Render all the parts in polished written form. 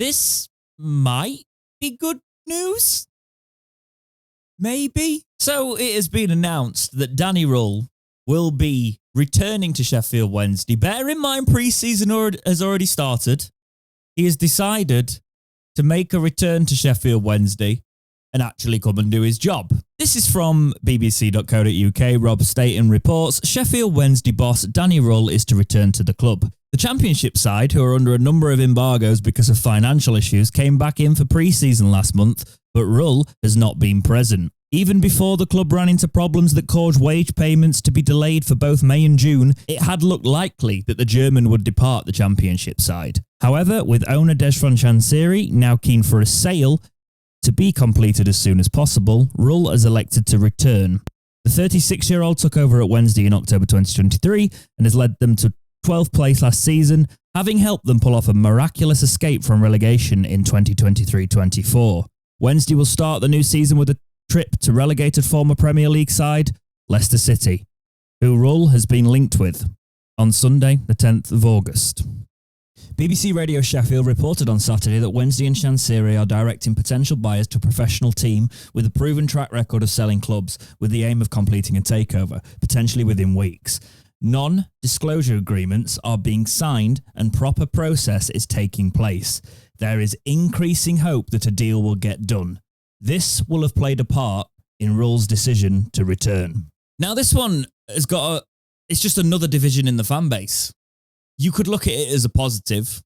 this might be good news. Maybe. So it has been announced that Danny Röhl will be returning to Sheffield Wednesday. Bear in mind, pre-season has already started. He has decided to make a return to Sheffield Wednesday and actually come and do his job. This is from bbc.co.uk. Rob Staten reports, Sheffield Wednesday boss Danny Röhl is to return to the club. The Championship side, who are under a number of embargoes because of financial issues, came back in for pre-season last month, but Röhl has not been present. Even before the club ran into problems that caused wage payments to be delayed for both May and June, it had looked likely that the German would depart the Championship side. However, with owner Desfran Chansiri now keen for a sale to be completed as soon as possible, Röhl has elected to return. The 36-year-old took over at Wednesday in October 2023 and has led them to 12th place last season, having helped them pull off a miraculous escape from relegation in 2023-24. Wednesday will start the new season with a trip to relegated former Premier League side Leicester City, who Röhl has been linked with, on Sunday, the 10th of August. BBC Radio Sheffield reported on Saturday that Wednesday and Chansiri are directing potential buyers to a professional team with a proven track record of selling clubs with the aim of completing a takeover, potentially within weeks. Non-disclosure agreements are being signed and proper process is taking place. There is increasing hope that a deal will get done. This will have played a part in Röhl's decision to return. Now, this one has got it's just another division in the fan base. You could look at it as a positive,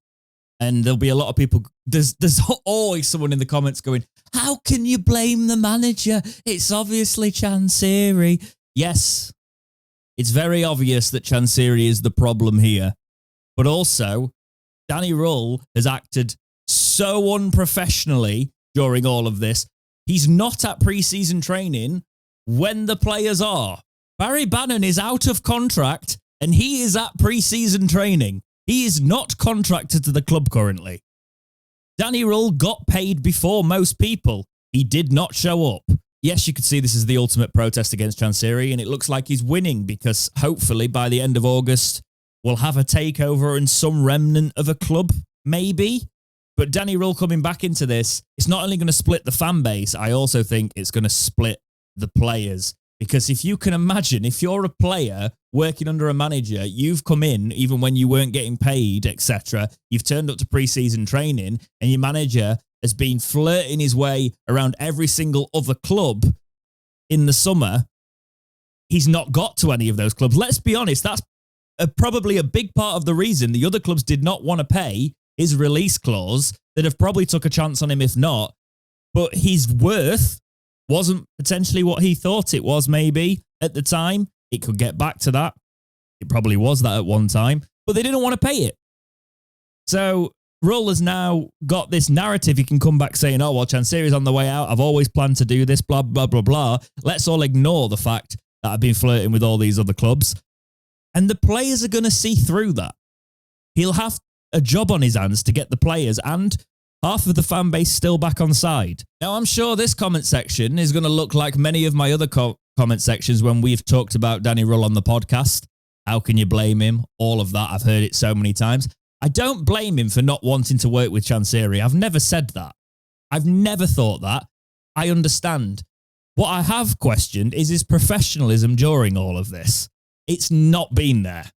and there'll be a lot of people. There's always someone in the comments going, how can you blame the manager? It's obviously Chansiri. Yes, it's very obvious that Chansiri is the problem here. But also, Danny Röhl has acted so unprofessionally during all of this. He's not at pre-season training when the players are. Barry Bannon is out of contract and he is at pre-season training. He is not contracted to the club currently. Danny Röhl got paid before most people. He did not show up. Yes, you could see this is the ultimate protest against Chansiri, and it looks like he's winning because hopefully by the end of August, we'll have a takeover and some remnant of a club, maybe. But Danny Röhl coming back into this, it's not only going to split the fan base, I also think it's going to split the players. Because if you can imagine, if you're a player working under a manager, you've come in even when you weren't getting paid, etc. You've turned up to pre-season training and your manager has been flirting his way around every single other club in the summer. He's not got to any of those clubs. Let's be honest, that's probably a big part of the reason the other clubs did not want to pay his release clause. They'd have probably took a chance on him if not. But his worth wasn't potentially what he thought it was maybe at the time. It could get back to that. It probably was that at one time. But they didn't want to pay it. So Röhl has now got this narrative. He can come back saying, oh, well, Chansiri's on the way out. I've always planned to do this, blah, blah, blah, blah. Let's all ignore the fact that I've been flirting with all these other clubs. And the players are going to see through that. He'll have a job on his hands to get the players and half of the fan base still back on side. Now, I'm sure this comment section is going to look like many of my other comment sections when we've talked about Danny Röhl on the podcast. How can you blame him? All of that. I've heard it so many times. I don't blame him for not wanting to work with Chansiri. I've never said that. I've never thought that. I understand. What I have questioned is his professionalism during all of this. It's not been there.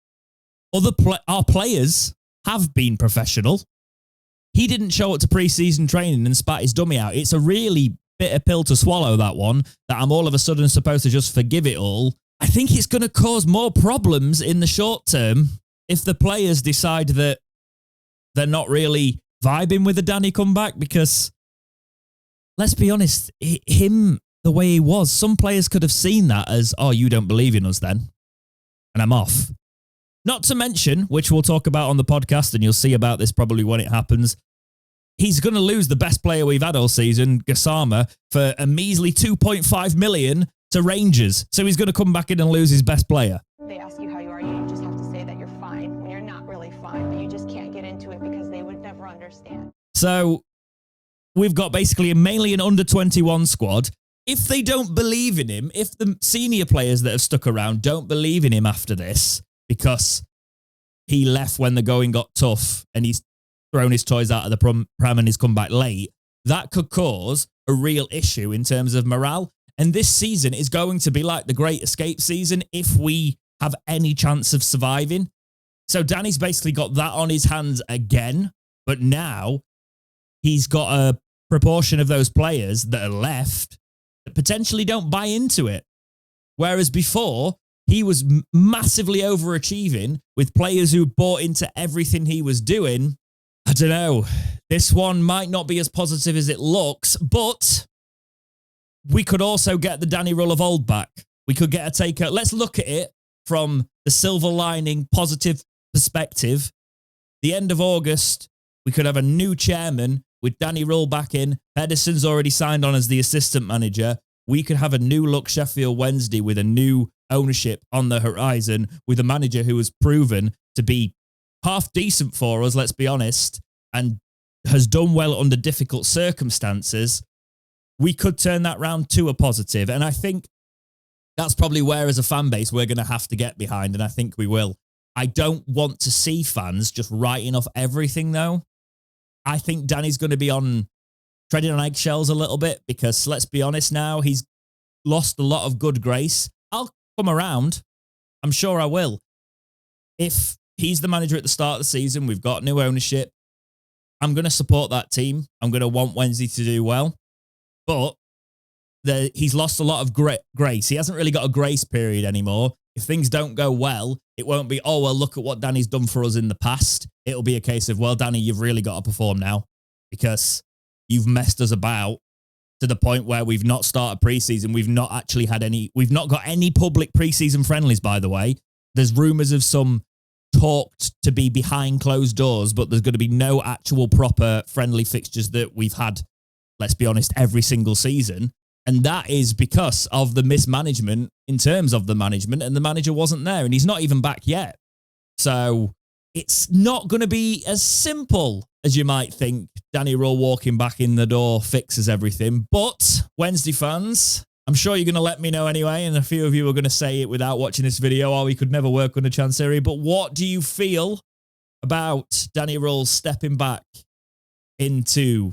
Our players have been professional. He didn't show up to pre-season training and spat his dummy out. It's a really bitter pill to swallow, that one, that I'm all of a sudden supposed to just forgive it all. I think it's going to cause more problems in the short term if the players decide that they're not really vibing with the Danny comeback, because let's be honest, him, the way he was, some players could have seen that as, oh, you don't believe in us then, and I'm off. Not to mention, which we'll talk about on the podcast, and you'll see about this probably when it happens, he's going to lose the best player we've had all season, Gassama, for a measly 2.5 million to Rangers. So he's going to come back in and lose his best player. They ask you how you are, you just have to say that you're fine when you're not really fine, but you just can't get into it because they would never understand. So we've got basically mainly an under-21 squad. If they don't believe in him, if the senior players that have stuck around don't believe in him after this, because he left when the going got tough and he's thrown his toys out of the pram and he's come back late, that could cause a real issue in terms of morale. And this season is going to be like the Great Escape season if we have any chance of surviving. So Danny's basically got that on his hands again, but now he's got a proportion of those players that are left that potentially don't buy into it. Whereas before, he was massively overachieving with players who bought into everything he was doing. I don't know. This one might not be as positive as it looks, but we could also get the Danny Röhl of old back. We could get a takeover. Let's look at it from the silver lining, positive perspective. The end of August, we could have a new chairman with Danny Röhl back in. Pedersen's already signed on as the assistant manager. We could have a new look Sheffield Wednesday with a new ownership on the horizon, with a manager who has proven to be half decent for us, let's be honest, and has done well under difficult circumstances. We could turn that round to a positive. And I think that's probably where, as a fan base, we're going to have to get behind, and I think we will. I don't want to see fans just writing off everything, though. I think Danny's going to be treading on eggshells a little bit because, let's be honest now, he's lost a lot of good grace. I'll come around. I'm sure I will. If he's the manager at the start of the season, we've got new ownership, I'm going to support that team. I'm going to want Wednesday to do well. But he's lost a lot of grace. He hasn't really got a grace period anymore. If things don't go well, it won't be, oh, well, look at what Danny's done for us in the past. It'll be a case of, well, Danny, you've really got to perform now because you've messed us about to the point where we've not started preseason. We've not got any public preseason friendlies, by the way. There's rumors of some talked to be behind closed doors, but there's going to be no actual proper friendly fixtures that we've had, let's be honest, every single season. And that is because of the mismanagement in terms of the management, and the manager wasn't there, and he's not even back yet. So it's not going to be as simple as you might think. Danny Röhl walking back in the door fixes everything. But Wednesday fans, I'm sure you're going to let me know anyway, and a few of you are going to say it without watching this video, or we could never work on a chance area. But what do you feel about Danny Röhl stepping back into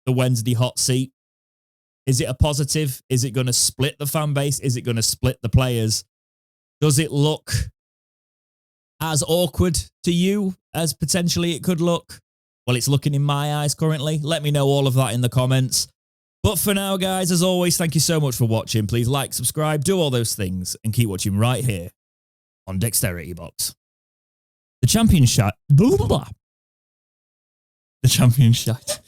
the Wednesday hot seat? Is it a positive? Is it going to split the fan base? Is it going to split the players? Does it look as awkward to you as potentially it could look? Well, it's looking in my eyes currently. Let me know all of that in the comments. But for now, guys, as always, thank you so much for watching. Please like, subscribe, do all those things, and keep watching right here on Dexterity Box. The champion shot. Blah, blah, blah. The champion shot.